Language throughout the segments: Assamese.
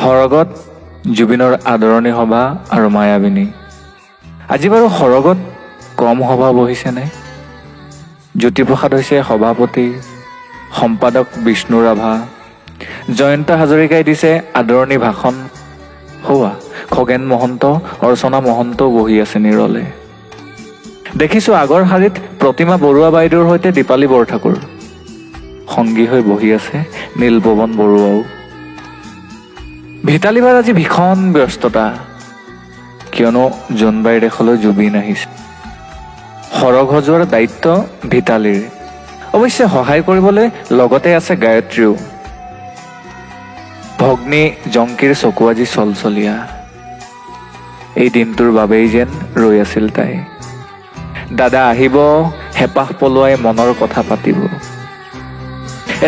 সৰগত জুবিনৰ আদৰণি সভা আৰু মায়াবিনী। আজি বাৰু সৰগত কম সভা বহিছেনে? জ্যোতিপ্ৰসাদ হৈছে সভাপতি, সম্পাদক বিষ্ণু ৰাভা, জয়ন্ত হাজৰিকাই দিছে আদৰণি ভাষণ। হোৱা খগেন মহন্ত, অৰ্চনা মহন্তও বহি আছে নিৰলে। দেখিছোঁ আগৰ শাৰীত প্ৰতিমা বৰুৱা বাইদেউৰ সৈতে দীপালী বৰঠাকুৰ। সংগী হৈ বহি আছে নীলপৱন বৰুৱাও। ভিতালীবাৰ আজি ভীষণ ব্যস্ততা, কিয়নো জোনবাইৰ দেশলৈ জুবিন আহিছে। সৰগ সজোৱাৰ দায়িত্ব ভিতালীৰ। অৱশ্যে সহায় কৰিবলৈ লগতে আছে গায়ত্ৰীও। ভগ্নী জংকীৰ চকু আজি চলচলীয়া। এই দিনটোৰ বাবেই যেন ৰৈ আছিল তাই। দাদা আহিব, হেঁপাহ পলোৱাই মনৰ কথা পাতিব।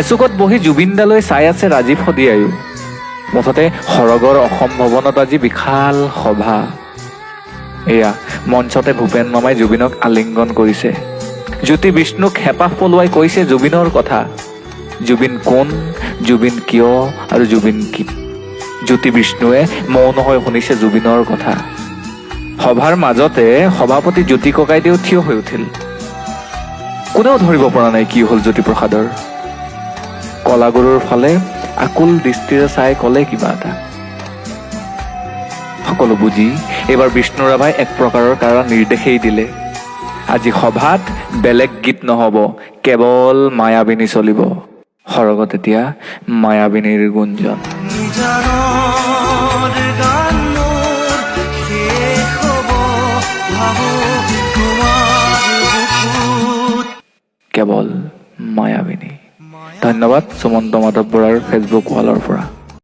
এচুকত বহি জুবিনদালৈ চাই আছে ৰাজীৱ শদিয়ায়ো। মুঠতে সৰগৰ অসম ভৱনত আজি বিশাল সভা। এয়া মঞ্চতে ভূপেন মামাই জুবিনক আলিংগন কৰিছে। জ্যোতি বিষ্ণুক হেঁপাহ পলোৱাই কৈছে জুবিনৰ কথা। জুবিন কোন, জুবিন কিয় আৰু জুবিন কি। জ্যোতি বিষ্ণুৱে মৌন হৈ শুনিছে জুবিনৰ কথা। সভাৰ মাজতে সভাপতি জ্যোতি ককাইদেউ থিয় হৈ উঠিল। কোনেও ধৰিব পৰা নাই কি হ'ল জ্যোতিপ্ৰসাদৰ। কলাগুৰুৰ ফালে আকুল দৃষ্টিৰে চাই ক'লে কিবা এটা। সকলো বুজি এইবাৰ বিষ্ণু ৰাভাই এক প্ৰকাৰৰ কাৰা নিৰ্দেশেই দিলে। আজি সভাত বেলেগ গীত নহ'ব, কেৱল মায়াবিনী চলিব। সৰগত এতিয়া মায়াবিনীৰ গুঞ্জন। কেৱল মায়াবিনী। ধন্যবাদ সুমন্ত মাধৱ বৰাৰ ফেচবুক ৱালৰ পৰা।